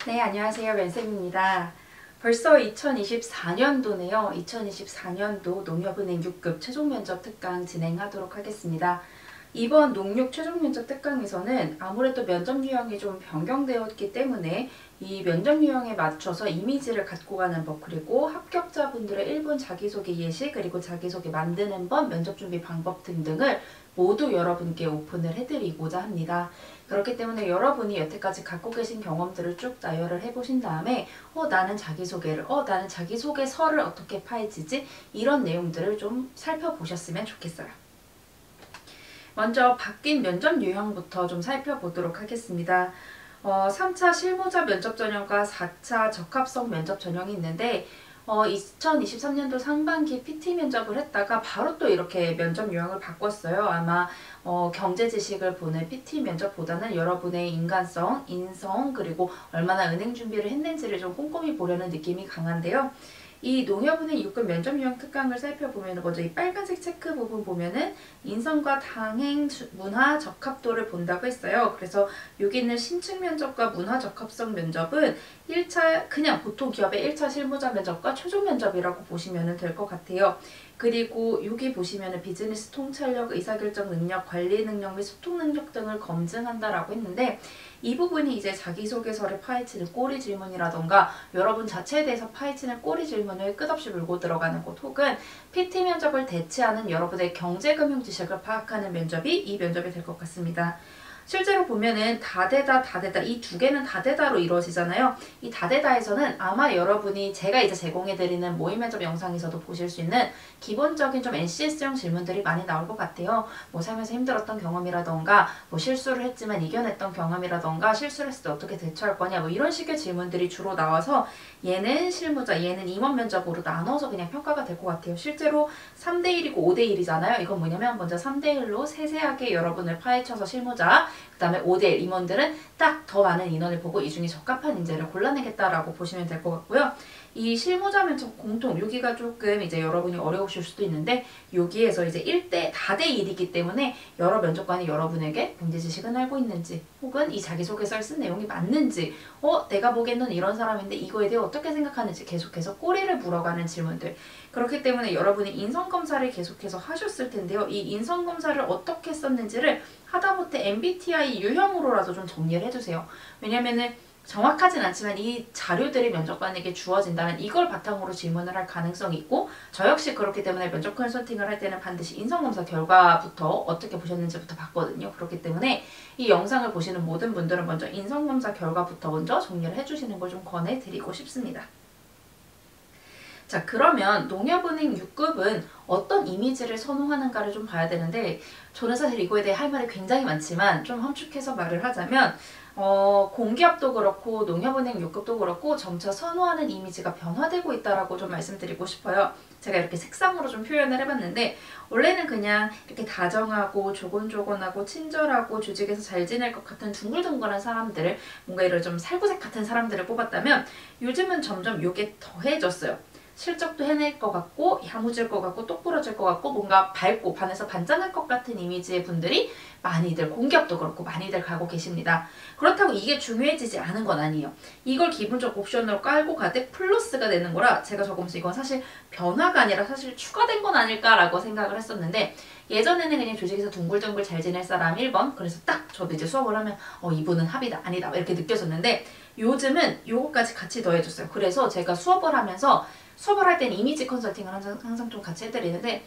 네, 안녕하세요. 멘쌤입니다. 벌써 2024년도네요. 2024년도 농협은행 6급 최종면접 특강 진행하도록 하겠습니다. 이번 농육 최종면접 특강에서는 아무래도 면접 유형이 좀 변경되었기 때문에 이 면접 유형에 맞춰서 이미지를 갖고 가는 법, 그리고 합격자분들의 1분 자기소개 예시, 그리고 자기소개 만드는 법, 면접 준비 방법 등등을 모두 여러분께 오픈을 해드리고자 합니다. 그렇기 때문에 여러분이 여태까지 갖고 계신 경험들을 쭉 나열을 해보신 다음에 나는 자기소개서를 어떻게 파헤치지? 이런 내용들을 좀 살펴보셨으면 좋겠어요. 먼저 바뀐 면접 유형부터 좀 살펴보도록 하겠습니다. 3차 실무자 면접 전형과 4차 적합성 면접 전형이 있는데 2023년도 상반기 PT 면접을 했다가 바로 또 이렇게 면접 유형을 바꿨어요. 아마 경제 지식을 보는 PT 면접보다는 여러분의 인간성, 인성, 그리고 얼마나 은행 준비를 했는지를 좀 꼼꼼히 보려는 느낌이 강한데요. 이 농협은행 6급 면접 유형 특강을 살펴보면 먼저 이 빨간색 체크 부분 보면은 인성과 당행 문화 적합도를 본다고 했어요. 그래서 여기 있는 신축 면접과 문화 적합성 면접은 1차 그냥 보통 기업의 1차 실무자 면접과 최종 면접이라고 보시면 될 것 같아요. 그리고 여기 보시면은 비즈니스 통찰력, 의사결정 능력, 관리 능력 및 소통 능력 등을 검증한다라고 했는데 이 부분이 이제 자기소개서를 파헤치는 꼬리 질문이라던가 여러분 자체에 대해서 파헤치는 꼬리 질문을 끝없이 물고 들어가는 곳, 혹은 PT 면접을 대체하는 여러분의 경제금융 지식을 파악하는 면접이 이 면접이 될 것 같습니다. 실제로 보면은 다대다 이 두 개는 다대다로 이루어지잖아요. 이 다대다에서는 아마 여러분이 제가 이제 제공해드리는 모의 면접 영상에서도 보실 수 있는 기본적인 좀 NCS형 질문들이 많이 나올 것 같아요. 뭐 살면서 힘들었던 경험이라던가 뭐 실수를 했지만 이겨냈던 경험이라던가 실수를 했을 때 어떻게 대처할 거냐 뭐 이런 식의 질문들이 주로 나와서 얘는 실무자, 얘는 임원 면접으로 나눠서 그냥 평가가 될 것 같아요. 실제로 3대1이고 5대1이잖아요. 이건 뭐냐면 먼저 3대1로 세세하게 여러분을 파헤쳐서 실무자, 그 다음에 5대1 임원들은 딱 더 많은 인원을 보고 이 중에 적합한 인재를 골라내겠다라고 보시면 될 것 같고요. 이 실무자 면접 공통, 여기가 조금 이제 여러분이 어려우실 수도 있는데 여기에서 이제 1대 다대 1이기 때문에 여러 면접관이 여러분에게 경제 지식은 알고 있는지, 혹은 이 자기소개서에 쓴 내용이 맞는지, 내가 보기에는 이런 사람인데 이거에 대해 어떻게 생각하는지 계속해서 꼬리를 물어가는 질문들. 그렇기 때문에 여러분이 인성검사를 계속해서 하셨을 텐데요. 이 인성검사를 어떻게 썼는지를 하다못해 MBTI 유형으로라도 좀 정리를 해주세요. 왜냐면은 정확하진 않지만 이 자료들이 면접관에게 주어진다면 이걸 바탕으로 질문을 할 가능성이 있고, 저 역시 그렇기 때문에 면접 컨설팅을 할 때는 반드시 인성검사 결과부터 어떻게 보셨는지부터 봤거든요. 그렇기 때문에 이 영상을 보시는 모든 분들은 먼저 인성검사 결과부터 먼저 정리를 해주시는 걸 좀 권해드리고 싶습니다. 자, 그러면 농협은행 6급은 어떤 이미지를 선호하는가를 좀 봐야 되는데, 저는 사실 이거에 대해 할 말이 굉장히 많지만 좀 함축해서 말을 하자면 공기업도 그렇고 농협은행 6급도 그렇고 점차 선호하는 이미지가 변화되고 있다라고 좀 말씀드리고 싶어요. 제가 이렇게 색상으로 좀 표현을 해봤는데, 원래는 그냥 이렇게 다정하고 조곤조곤하고 친절하고 조직에서 잘 지낼 것 같은 둥글둥글한 사람들을, 뭔가 이런 좀 살구색 같은 사람들을 뽑았다면 요즘은 점점 이게 더해졌어요. 실적도 해낼 것 같고 야무질 것 같고 똑부러질 것 같고 뭔가 밝고 반에서 반짝할 것 같은 이미지의 분들이 많이들, 공기업도 그렇고 많이들 가고 계십니다. 그렇다고 이게 중요해지지 않은 건 아니에요. 이걸 기본적 옵션으로 깔고 가되 플러스가 되는 거라 제가 적으면서 이건 사실 변화가 아니라 사실 추가된 건 아닐까라고 생각을 했었는데, 예전에는 그냥 조직에서 둥글둥글 잘 지낼 사람 1번, 그래서 딱 저도 이제 수업을 하면 이분은 합이다 아니다 이렇게 느껴졌는데, 요즘은 요거까지 같이 더해줬어요. 그래서 제가 수업을 할 때는 이미지 컨설팅을 항상 좀 같이 해드리는데,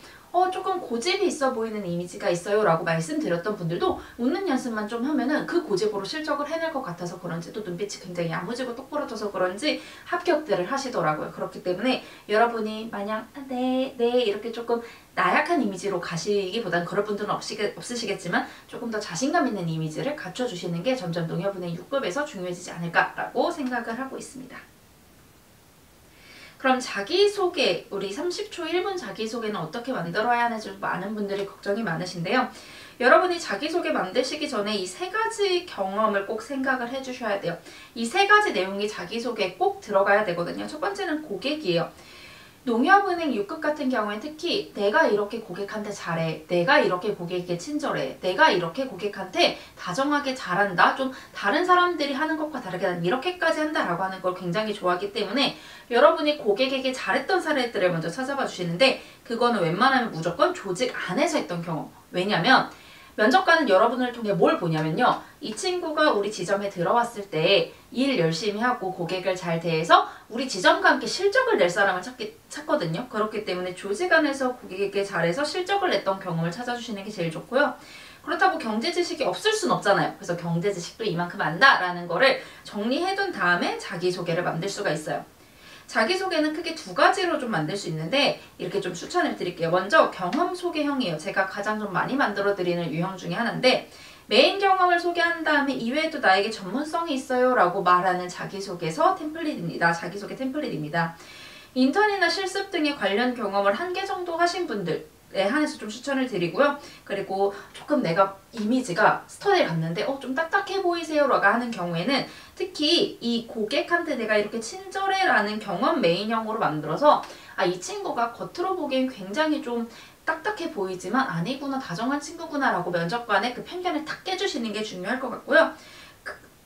조금 고집이 있어 보이는 이미지가 있어요 라고 말씀드렸던 분들도 웃는 연습만 좀 하면은 그 고집으로 실적을 해낼 것 같아서 그런지, 또 눈빛이 굉장히 야무지고 똑부러져서 그런지 합격들을 하시더라고요. 그렇기 때문에 여러분이 마냥 네 이렇게 조금 나약한 이미지로 가시기보단, 그럴 분들은 없으시겠지만 조금 더 자신감 있는 이미지를 갖춰주시는 게 점점 농협은행 6급에서 중요해지지 않을까라고 생각을 하고 있습니다. 그럼 자기소개, 우리 30초 1분 자기소개는 어떻게 만들어야 하는지 많은 분들이 걱정이 많으신데요. 여러분이 자기소개 만드시기 전에 이 세 가지 경험을 꼭 생각을 해주셔야 돼요. 이 세 가지 내용이 자기소개에 꼭 들어가야 되거든요. 첫 번째는 고객이에요. 농협은행 6급 같은 경우에 특히 내가 이렇게 고객한테 잘해, 내가 이렇게 고객에게 친절해, 내가 이렇게 고객한테 다정하게 잘한다, 좀 다른 사람들이 하는 것과 다르게 난 이렇게까지 한다라고 하는 걸 굉장히 좋아하기 때문에 여러분이 고객에게 잘했던 사례들을 먼저 찾아봐 주시는데, 그거는 웬만하면 무조건 조직 안에서 했던 경험. 왜냐면 면접관은 여러분을 통해 뭘 보냐면요, 이 친구가 우리 지점에 들어왔을 때 일 열심히 하고 고객을 잘 대해서 우리 지점과 함께 실적을 낼 사람을 찾거든요. 그렇기 때문에 조직 안에서 고객에게 잘해서 실적을 냈던 경험을 찾아주시는 게 제일 좋고요. 그렇다고 경제 지식이 없을 순 없잖아요. 그래서 경제 지식도 이만큼 안다라는 거를 정리해둔 다음에 자기소개를 만들 수가 있어요. 자기소개는 크게 두 가지로 좀 만들 수 있는데, 이렇게 좀 추천을 드릴게요. 먼저 경험 소개형이에요. 제가 가장 좀 많이 만들어 드리는 유형 중에 하나인데, 메인 경험을 소개한 다음에 이외에도 나에게 전문성이 있어요 라고 말하는 자기소개서 템플릿입니다. 자기소개 템플릿입니다. 인턴이나 실습 등의 관련 경험을 한 개 정도 하신 분들 한해서 좀 추천을 드리고요. 그리고 조금 내가 이미지가 스터디를 갔는데 좀 딱딱해 보이세요 라고 하는 경우에는 특히 이 고객한테 내가 이렇게 친절해 라는 경험 메인형으로 만들어서 이 친구가 겉으로 보기엔 굉장히 좀 딱딱해 보이지만 아니구나, 다정한 친구구나 라고 면접관의 그 편견을 탁 깨주시는 게 중요할 것 같고요.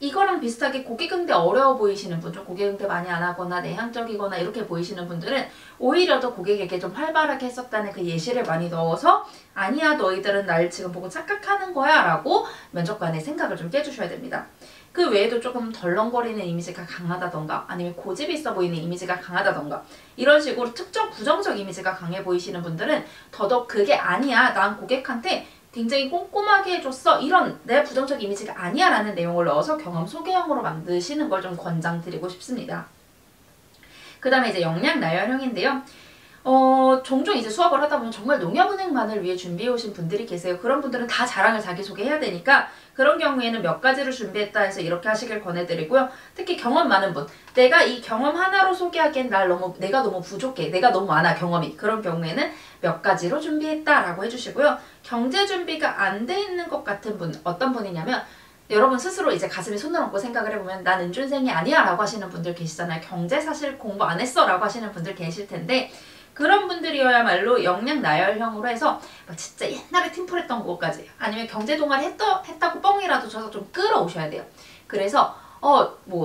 이거랑 비슷하게 고객응대 어려워 보이시는 분, 좀 고객응대 많이 안 하거나 내향적이거나 이렇게 보이시는 분들은 오히려 더 고객에게 좀 활발하게 했었다는 그 예시를 많이 넣어서 아니야, 너희들은 날 지금 보고 착각하는 거야 라고 면접관의 생각을 좀 깨주셔야 됩니다. 그 외에도 조금 덜렁거리는 이미지가 강하다던가 아니면 고집이 있어 보이는 이미지가 강하다던가 이런 식으로 특정 부정적 이미지가 강해 보이시는 분들은 더더욱 그게 아니야, 난 고객한테 굉장히 꼼꼼하게 해줬어, 이런 내 부정적 이미지가 아니야 라는 내용을 넣어서 경험 소개형으로 만드시는 걸 좀 권장드리고 싶습니다. 그 다음에 이제 역량 나열형인데요. 종종 이제 수업을 하다 보면 정말 농협은행만을 위해 준비해 오신 분들이 계세요. 그런 분들은 다 자랑을 자기소개해야 되니까 그런 경우에는 몇 가지를 준비했다 해서 이렇게 하시길 권해드리고요. 특히 경험 많은 분, 내가 이 경험 하나로 소개하기엔 내가 너무 부족해, 내가 너무 많아 경험이, 그런 경우에는 몇 가지로 준비했다 라고 해주시고요. 경제 준비가 안 돼 있는 것 같은 분, 어떤 분이냐면 여러분 스스로 이제 가슴에 손을 얹고 생각을 해보면 난 은준생이 아니야 라고 하시는 분들 계시잖아요. 경제 사실 공부 안 했어 라고 하시는 분들 계실 텐데, 그런 분들이어야말로 역량 나열형으로 해서 진짜 옛날에 팀플 했던 것까지 아니면 경제 동아리 했다고 뻥이라도 쳐서 좀 끌어오셔야 돼요. 그래서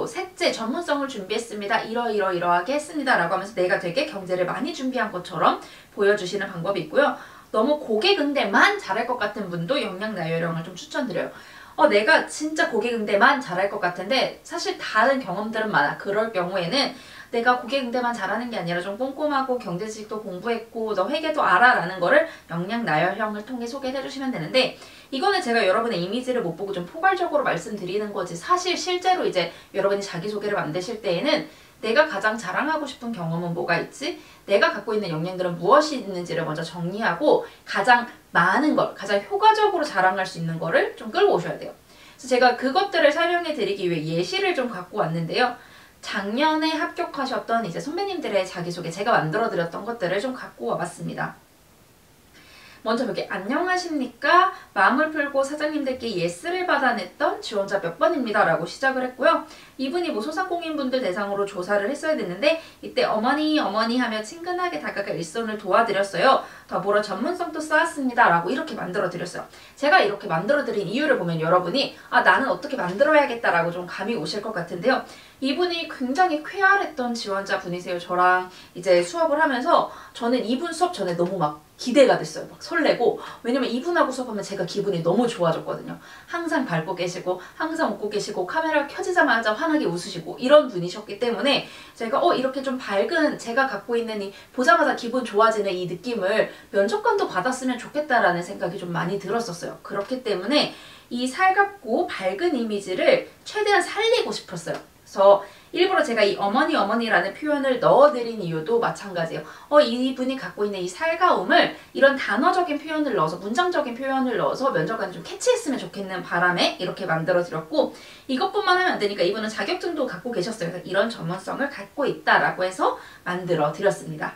셋째 전문성을 준비했습니다. 이러하게 했습니다 라고 하면서 내가 되게 경제를 많이 준비한 것처럼 보여주시는 방법이 있고요. 너무 고객응대만 잘할 것 같은 분도 역량 나열형을 좀 추천드려요. 내가 진짜 고객응대만 잘할 것 같은데 사실 다른 경험들은 많아. 그럴 경우에는 내가 고객응대만 잘하는 게 아니라 좀 꼼꼼하고 경제지식도 공부했고 너 회계도 알아 라는 거를 역량 나열형을 통해 소개해 주시면 되는데, 이거는 제가 여러분의 이미지를 못 보고 좀 포괄적으로 말씀드리는 거지, 사실 실제로 이제 여러분이 자기소개를 만드실 때에는 내가 가장 자랑하고 싶은 경험은 뭐가 있지? 내가 갖고 있는 역량들은 무엇이 있는지를 먼저 정리하고 가장 많은 걸, 가장 효과적으로 자랑할 수 있는 거를 좀 끌고 오셔야 돼요. 그래서 제가 그것들을 설명해 드리기 위해 예시를 좀 갖고 왔는데요. 작년에 합격하셨던 이제 선배님들의 자기소개, 제가 만들어 드렸던 것들을 좀 갖고 와봤습니다. 먼저 여기 안녕하십니까? 마음을 풀고 사장님들께 예스를 받아냈던 지원자 몇 번입니다 라고 시작을 했고요. 이분이 소상공인분들 대상으로 조사를 했어야 됐는데 이때 어머니 하며 친근하게 다가가 일손을 도와드렸어요. 더불어 전문성도 쌓았습니다 라고 이렇게 만들어 드렸어요. 제가 이렇게 만들어 드린 이유를 보면 여러분이 나는 어떻게 만들어야겠다 라고 좀 감이 오실 것 같은데요. 이분이 굉장히 쾌활했던 지원자분이세요. 저랑 이제 수업을 하면서 저는 이분 수업 전에 너무 막 기대가 됐어요. 막 설레고, 왜냐면 이분하고 수업하면 제가 기분이 너무 좋아졌거든요. 항상 밝고 계시고 항상 웃고 계시고 카메라 켜지자마자 환하게 웃으시고 이런 분이셨기 때문에 제가 이렇게 좀 밝은, 제가 갖고 있는 이 보자마자 기분 좋아지는 이 느낌을 면접관도 받았으면 좋겠다라는 생각이 좀 많이 들었었어요. 그렇기 때문에 이 살갑고 밝은 이미지를 최대한 살리고 싶었어요. 그래서 일부러 제가 이 어머니라는 표현을 넣어드린 이유도 마찬가지예요. 이분이 갖고 있는 이 살가움을 이런 단어적인 표현을 넣어서, 문장적인 표현을 넣어서 면접관이 좀 캐치했으면 좋겠는 바람에 이렇게 만들어드렸고, 이것뿐만 하면 안 되니까 이분은 자격증도 갖고 계셨어요. 그래서 이런 전문성을 갖고 있다라고 해서 만들어드렸습니다.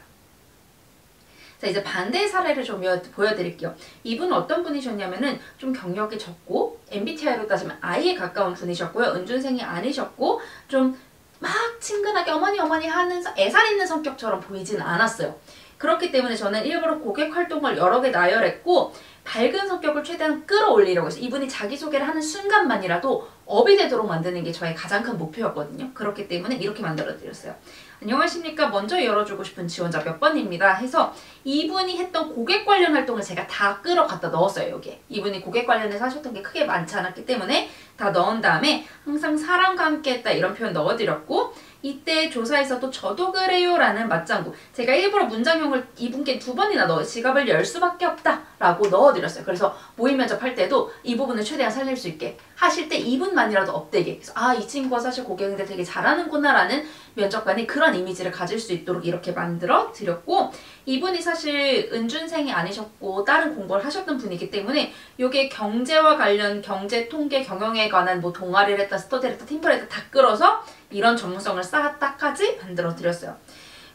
자, 이제 반대의 사례를 좀 보여드릴게요. 이분은 어떤 분이셨냐면은 좀 경력이 적고 MBTI로 따지면 I에 가까운 분이셨고요. 은준생이 아니셨고 좀 막 친근하게 어머니 어머니 하는 애살 있는 성격처럼 보이진 않았어요. 그렇기 때문에 저는 일부러 고객 활동을 여러 개 나열했고 밝은 성격을 최대한 끌어올리려고 해서 이분이 자기소개를 하는 순간만이라도 업이 되도록 만드는 게 저의 가장 큰 목표였거든요. 그렇기 때문에 이렇게 만들어드렸어요. 안녕하십니까. 먼저 열어주고 싶은 지원자 몇 번입니다. 해서 이분이 했던 고객 관련 활동을 제가 다 끌어갖다 넣었어요. 여기에. 이분이 고객 관련해서 하셨던 게 크게 많지 않았기 때문에 다 넣은 다음에 항상 사람과 함께 했다 이런 표현 넣어드렸고 이때 조사에서도 저도 그래요 라는 맞장구 제가 일부러 문장형을 이분께 2번이나 넣어 지갑을 열 수밖에 없다 라고 넣어드렸어요. 그래서 모의 면접할 때도 이 부분을 최대한 살릴 수 있게 하실 때 이분만이라도 업되게 그래서 아 이 친구가 사실 고객인데 되게 잘하는구나 라는 면접관이 그런 이미지를 가질 수 있도록 이렇게 만들어 드렸고 이분이 사실 은준생이 아니셨고 다른 공부를 하셨던 분이기 때문에 이게 경제와 관련 경제, 통계, 경영에 관한 뭐 동아리를 했다, 스터디를 했다, 팀플을 했다 다 끌어서 이런 전문성을 쌓았다까지 만들어 드렸어요.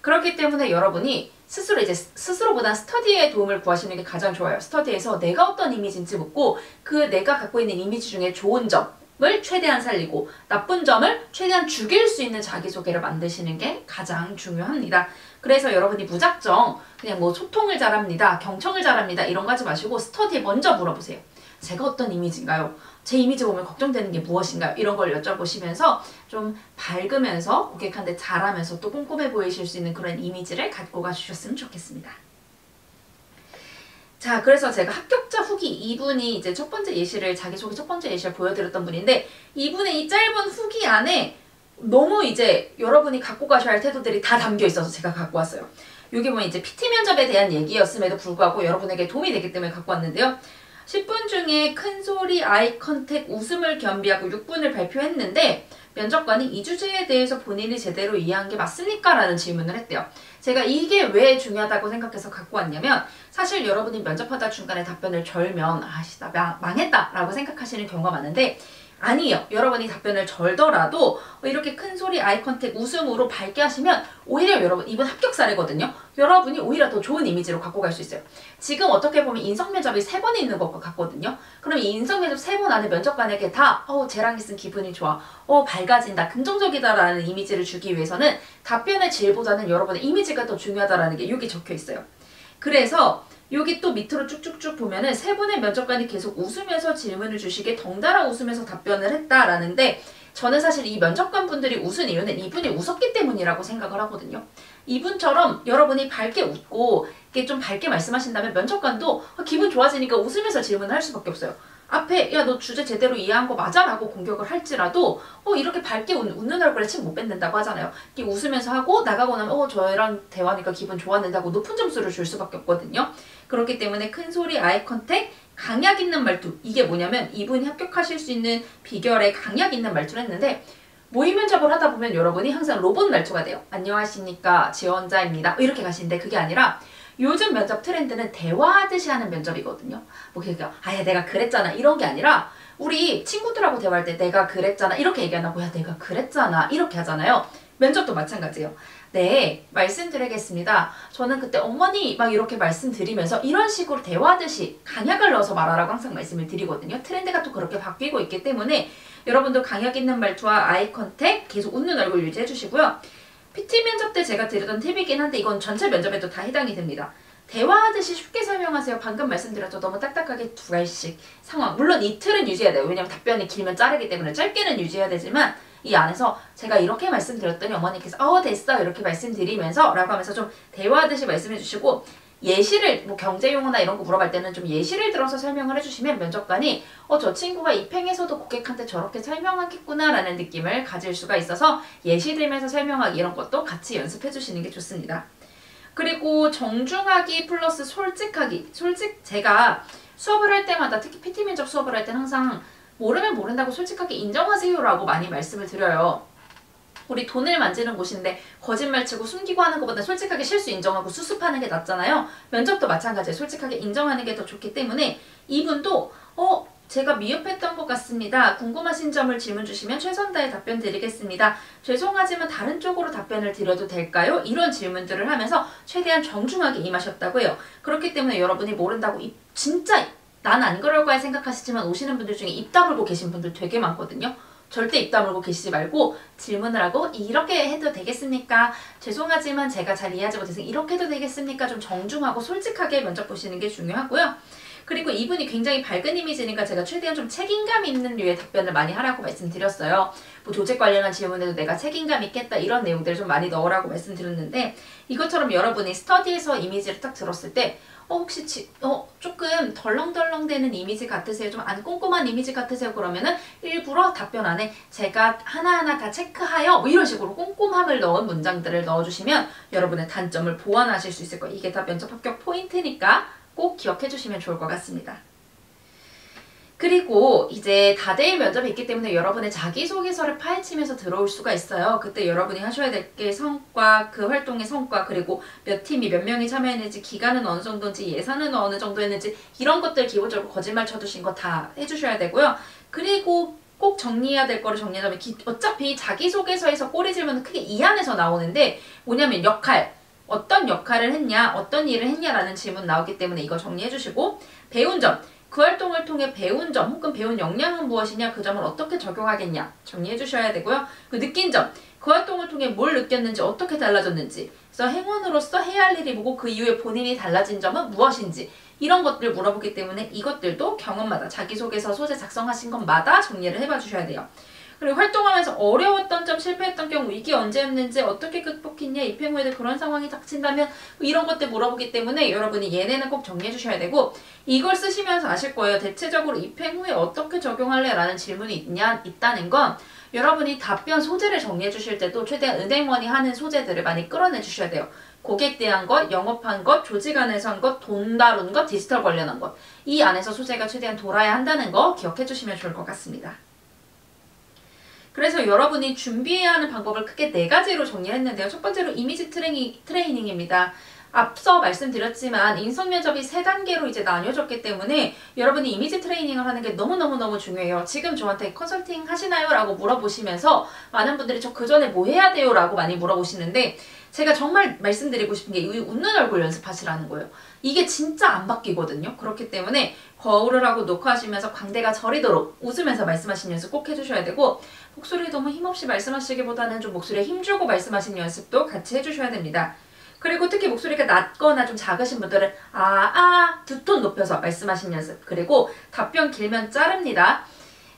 그렇기 때문에 여러분이 스스로 이제 스스로보다 스터디에 도움을 구하시는 게 가장 좋아요. 스터디에서 내가 어떤 이미지인지 묻고 그 내가 갖고 있는 이미지 중에 좋은 점을 최대한 살리고 나쁜 점을 최대한 죽일 수 있는 자기소개를 만드시는 게 가장 중요합니다. 그래서 여러분이 무작정 그냥 뭐 소통을 잘합니다, 경청을 잘합니다 이런 거 하지 마시고 스터디에 먼저 물어보세요. 제가 어떤 이미지인가요? 제 이미지 보면 걱정되는 게 무엇인가요? 이런 걸 여쭤보시면서 좀 밝으면서 고객한테 잘하면서 또 꼼꼼해 보이실 수 있는 그런 이미지를 갖고 가주셨으면 좋겠습니다. 자, 그래서 제가 합격자 후기 이분이 이제 첫 번째 예시를 자기소개 첫 번째 예시를 보여드렸던 분인데 이분의 이 짧은 후기 안에 너무 이제 여러분이 갖고 가셔야 할 태도들이 다 담겨 있어서 제가 갖고 왔어요. 여기 보면 이제 PT 면접에 대한 얘기였음에도 불구하고 여러분에게 도움이 되기 때문에 갖고 왔는데요. 10분 중에 큰 소리, 아이 컨택, 웃음을 겸비하고 6분을 발표했는데 면접관이 이 주제에 대해서 본인이 제대로 이해한 게 맞습니까? 라는 질문을 했대요. 제가 이게 왜 중요하다고 생각해서 갖고 왔냐면 사실 여러분이 면접하다 중간에 답변을 절면 아씨 나 망했다 라고 생각하시는 경우가 많은데 아니에요. 여러분이 답변을 절더라도 이렇게 큰 소리, 아이 컨택, 웃음으로 밝게 하시면 오히려 여러분 이분 합격 사례거든요. 여러분이 오히려 더 좋은 이미지로 갖고 갈 수 있어요. 지금 어떻게 보면 인성면접이 3번 있는 것 같거든요. 그럼 이 인성면접 3번 안에 면접관에게 다 쟤랑 있으면 기분이 좋아, 밝아진다, 긍정적이다 라는 이미지를 주기 위해서는 답변의 질보다는 여러분의 이미지가 더 중요하다라는 게 여기 적혀 있어요. 그래서 여기 또 밑으로 쭉쭉쭉 보면은 3분의 면접관이 계속 웃으면서 질문을 주시게 덩달아 웃으면서 답변을 했다라는데 저는 사실 이 면접관 분들이 웃은 이유는 이분이 웃었기 때문이라고 생각을 하거든요. 이분처럼 여러분이 밝게 웃고 이렇게 좀 밝게 말씀하신다면 면접관도 기분 좋아지니까 웃으면서 질문을 할 수밖에 없어요. 앞에 야 너 주제 제대로 이해한 거 맞아? 라고 공격을 할지라도 이렇게 밝게 웃는 얼굴에 침 못 뱉는다고 하잖아요. 이렇게 웃으면서 하고 나가고 나면 저랑 대화하니까 기분 좋았는데 하고 높은 점수를 줄 수밖에 없거든요. 그렇기 때문에 큰 소리, 아이 컨택, 강약 있는 말투 이게 뭐냐면 이분이 합격하실 수 있는 비결에 강약 있는 말투를 했는데 모의 면접을 하다 보면 여러분이 항상 로봇 말투가 돼요. 안녕하십니까 지원자입니다 이렇게 가시는데 그게 아니라 요즘 면접 트렌드는 대화하듯이 하는 면접이거든요. 그러니까 아야 내가 그랬잖아 이런 게 아니라 우리 친구들하고 대화할 때 내가 그랬잖아 이렇게 얘기 안 하고 야 내가 그랬잖아 이렇게 하잖아요. 면접도 마찬가지예요. 네, 말씀드리겠습니다. 저는 그때 어머니 막 이렇게 말씀드리면서 이런 식으로 대화하듯이 강약을 넣어서 말하라고 항상 말씀을 드리거든요. 트렌드가 또 그렇게 바뀌고 있기 때문에 여러분도 강약 있는 말투와 아이 컨택 계속 웃는 얼굴 유지해 주시고요. PT 면접 때 제가 드렸던 팁이긴 한데 이건 전체 면접에도 다 해당이 됩니다. 대화하듯이 쉽게 설명하세요. 방금 말씀드렸죠. 너무 딱딱하게 2갈씩 상황. 물론 이 틀은 유지해야 돼요. 왜냐면 답변이 길면 자르기 때문에 짧게는 유지해야 되지만 이 안에서 제가 이렇게 말씀드렸더니 어머니께서 됐어 이렇게 말씀드리면서 라고 하면서 좀 대화하듯이 말씀해 주시고 예시를 뭐 경제용어나 이런 거 물어볼 때는 좀 예시를 들어서 설명을 해주시면 면접관이 저 친구가 입행에서도 고객한테 저렇게 설명하겠구나 라는 느낌을 가질 수가 있어서 예시 들면서 설명하기 이런 것도 같이 연습해 주시는 게 좋습니다. 그리고 정중하기 플러스 솔직하기. 제가 수업을 할 때마다 특히 PT 면접 수업을 할 때는 항상 모르면 모른다고 솔직하게 인정하세요 라고 많이 말씀을 드려요. 우리 돈을 만지는 곳인데 거짓말 치고 숨기고 하는 것보다 솔직하게 실수 인정하고 수습하는 게 낫잖아요. 면접도 마찬가지예요. 솔직하게 인정하는 게 더 좋기 때문에 이분도 제가 미흡했던 것 같습니다. 궁금하신 점을 질문 주시면 최선 다해 답변 드리겠습니다. 죄송하지만 다른 쪽으로 답변을 드려도 될까요? 이런 질문들을 하면서 최대한 정중하게 임하셨다고 해요. 그렇기 때문에 여러분이 모른다고 진짜 난 안 그럴 거야 생각하시지만 오시는 분들 중에 입 다물고 계신 분들 되게 많거든요. 절대 입 다물고 계시지 말고 질문을 하고 이렇게 해도 되겠습니까? 죄송하지만 제가 잘 이해하지 못해서 이렇게 해도 되겠습니까? 좀 정중하고 솔직하게 면접 보시는 게 중요하고요. 그리고 이분이 굉장히 밝은 이미지니까 제가 최대한 좀 책임감 있는 류의 답변을 많이 하라고 말씀드렸어요. 뭐 조직 관련한 질문에도 내가 책임감 있겠다 이런 내용들을 좀 많이 넣으라고 말씀드렸는데 이것처럼 여러분이 스터디에서 이미지를 딱 들었을 때 혹시 조금 덜렁덜렁 되는 이미지 같으세요? 좀 안 꼼꼼한 이미지 같으세요? 그러면은 일부러 답변 안에 제가 하나하나 다 체크하여 뭐 이런 식으로 꼼꼼함을 넣은 문장들을 넣어주시면 여러분의 단점을 보완하실 수 있을 거예요. 이게 다 면접 합격 포인트니까 꼭 기억해 주시면 좋을 것 같습니다. 그리고 이제 다대일 면접이 있기 때문에 여러분의 자기소개서를 파헤치면서 들어올 수가 있어요. 그때 여러분이 하셔야 될 게 성과, 그 활동의 성과, 그리고 몇 팀이 몇 명이 참여했는지, 기간은 어느 정도인지, 예산은 어느 정도였는지 이런 것들 기본적으로 거짓말 쳐두신 거 다 해주셔야 되고요. 그리고 꼭 정리해야 될 거를 정리하자면 어차피 자기소개서에서 꼬리 질문은 크게 이 안에서 나오는데 뭐냐면 역할, 어떤 역할을 했냐, 어떤 일을 했냐라는 질문 나오기 때문에 이거 정리해 주시고 배운 점, 그 활동을 통해 배운 점 혹은 배운 역량은 무엇이냐, 그 점을 어떻게 적용하겠냐 정리해 주셔야 되고요. 그 느낀 점, 그 활동을 통해 뭘 느꼈는지, 어떻게 달라졌는지, 그래서 행원으로서 해야 할 일이 뭐고 그 이후에 본인이 달라진 점은 무엇인지 이런 것들을 물어보기 때문에 이것들도 경험마다 자기소개서 소재 작성하신 것마다 정리를 해봐 주셔야 돼요. 그리고 활동하면서 어려웠던 점, 실패했던 경우, 이게 언제였는지, 어떻게 극복했냐, 입행 후에도 그런 상황이 닥친다면 이런 것들 물어보기 때문에 여러분이 얘네는 꼭 정리해 주셔야 되고 이걸 쓰시면서 아실 거예요. 대체적으로 입행 후에 어떻게 적용할래? 라는 질문이 있다는 건 여러분이 답변 소재를 정리해 주실 때도 최대한 은행원이 하는 소재들을 많이 끌어내 주셔야 돼요. 고객 대한 것, 영업한 것, 조직 안에서 한 것, 돈 다룬 것, 디지털 관련한 것. 이 안에서 소재가 최대한 돌아야 한다는 거 기억해 주시면 좋을 것 같습니다. 그래서 여러분이 준비해야 하는 방법을 크게 4가지로 정리했는데요. 첫 번째로 이미지 트레이닝입니다. 앞서 말씀드렸지만 인성면접이 3단계로 이제 나뉘어졌기 때문에 여러분이 이미지 트레이닝을 하는 게 너무너무 중요해요. 지금 저한테 컨설팅 하시나요? 라고 물어보시면서 많은 분들이 저 그 전에 뭐 해야 돼요? 라고 많이 물어보시는데 제가 정말 말씀드리고 싶은 게 웃는 얼굴 연습하시라는 거예요. 이게 진짜 안 바뀌거든요. 그렇기 때문에 거울을 하고 녹화하시면서 광대가 저리도록 웃으면서 말씀하시는 연습 꼭 해주셔야 되고 목소리 너무 힘없이 말씀하시기보다는 좀 목소리에 힘주고 말씀하시는 연습도 같이 해주셔야 됩니다. 그리고 특히 목소리가 낮거나 좀 작으신 분들은 두 톤 높여서 말씀하시는 연습. 그리고 답변 길면 자릅니다.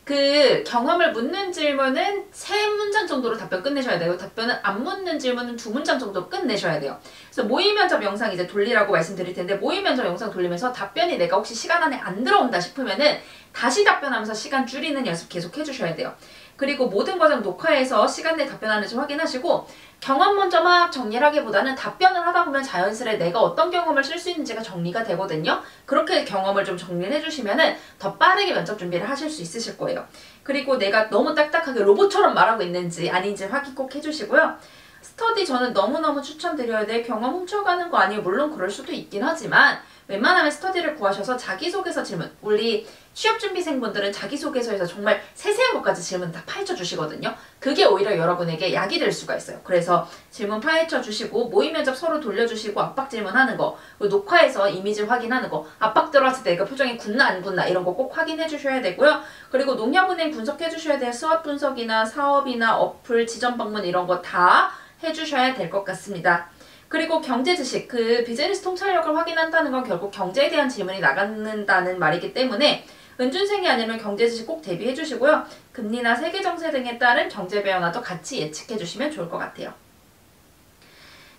그 경험을 묻는 질문은 3문장 정도로 답변 끝내셔야 되고 답변은 안 묻는 질문은 2문장 정도 끝내셔야 돼요. 그래서 모의 면접 영상 이제 돌리라고 말씀드릴 텐데 모의 면접 영상 돌리면서 답변이 내가 혹시 시간 안에 안 들어온다 싶으면은 다시 답변하면서 시간 줄이는 연습 계속 해주셔야 돼요. 그리고 모든 과정 녹화해서 시간 내에 답변하는지 확인하시고 경험 먼저 막 정리를 하기보다는 답변을 하다 보면 자연스레 내가 어떤 경험을 쓸 수 있는지가 정리가 되거든요. 그렇게 경험을 좀 정리를 해주시면은 더 빠르게 면접 준비를 하실 수 있으실 거예요. 그리고 내가 너무 딱딱하게 로봇처럼 말하고 있는지 아닌지 확인 꼭 해주시고요. 스터디 저는 너무너무 추천드려야 돼. 경험 훔쳐가는 거 아니에요. 물론 그럴 수도 있긴 하지만 웬만하면 스터디를 구하셔서 자기소개서 질문, 우리 취업준비생분들은 자기소개서에서 정말 세세한 것까지 질문 다 파헤쳐 주시거든요. 그게 오히려 여러분에게 약이 될 수가 있어요. 그래서 질문 파헤쳐 주시고 모의 면접 서로 돌려주시고 압박 질문하는 거, 녹화해서 이미지 확인하는 거, 압박 들어왔을 때 내가 표정이 굳나 안 굳나 이런 거 꼭 확인해 주셔야 되고요. 그리고 농협은행 분석해 주셔야 돼요. 수업 분석이나 사업이나 어플, 지점 방문 이런 거 다 해주셔야 될 것 같습니다. 그리고 경제 지식, 그 비즈니스 통찰력을 확인한다는 건 결국 경제에 대한 질문이 나간다는 말이기 때문에 은준생이 아니면 경제 지식 꼭 대비해 주시고요. 금리나 세계 정세 등에 따른 경제 변화도 같이 예측해 주시면 좋을 것 같아요.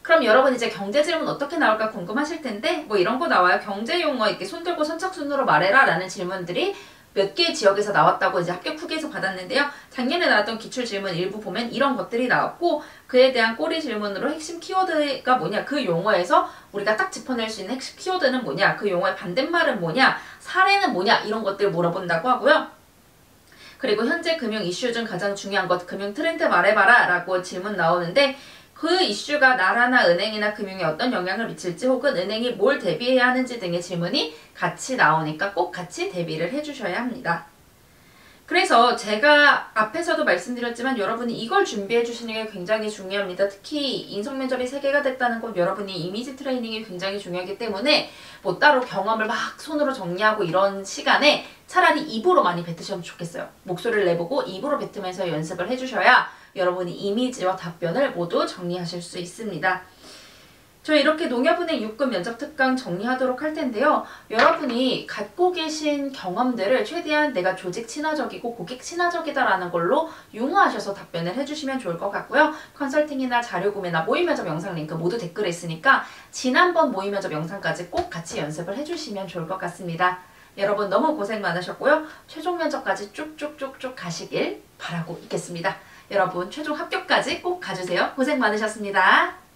그럼 여러분 이제 경제 질문 어떻게 나올까 궁금하실 텐데 뭐 이런 거 나와요. 경제 용어 이렇게 손 들고 선착순으로 말해라 라는 질문들이 몇 개의 지역에서 나왔다고 이제 합격 후기에서 받았는데요. 작년에 나왔던 기출 질문 일부 보면 이런 것들이 나왔고 그에 대한 꼬리 질문으로 핵심 키워드가 뭐냐, 그 용어에서 우리가 딱 짚어낼 수 있는 핵심 키워드는 뭐냐, 그 용어의 반대말은 뭐냐, 사례는 뭐냐 이런 것들 물어본다고 하고요. 그리고 현재 금융 이슈 중 가장 중요한 것, 금융 트렌드 말해봐라 라고 질문 나오는데 그 이슈가 나라나 은행이나 금융에 어떤 영향을 미칠지 혹은 은행이 뭘 대비해야 하는지 등의 질문이 같이 나오니까 꼭 같이 대비를 해주셔야 합니다. 그래서 제가 앞에서도 말씀드렸지만 여러분이 이걸 준비해 주시는 게 굉장히 중요합니다. 특히 인성면접이 3개가 됐다는 건 여러분이 이미지 트레이닝이 굉장히 중요하기 때문에 뭐 따로 경험을 막 손으로 정리하고 이런 시간에 차라리 입으로 많이 뱉으시면 좋겠어요. 목소리를 내보고 입으로 뱉으면서 연습을 해주셔야 여러분이 이미지와 답변을 모두 정리하실 수 있습니다. 저 이렇게 농협은행 6급 면접 특강 정리하도록 할 텐데요. 여러분이 갖고 계신 경험들을 최대한 내가 조직 친화적이고 고객 친화적이다라는 걸로 융화하셔서 답변을 해주시면 좋을 것 같고요. 컨설팅이나 자료 구매나 모의 면접 영상 링크 모두 댓글에 있으니까 지난번 모의 면접 영상까지 꼭 같이 연습을 해주시면 좋을 것 같습니다. 여러분 너무 고생 많으셨고요. 최종 면접까지 쭉쭉쭉쭉 가시길 바라고 있겠습니다. 여러분 최종 합격까지 꼭 가주세요. 고생 많으셨습니다.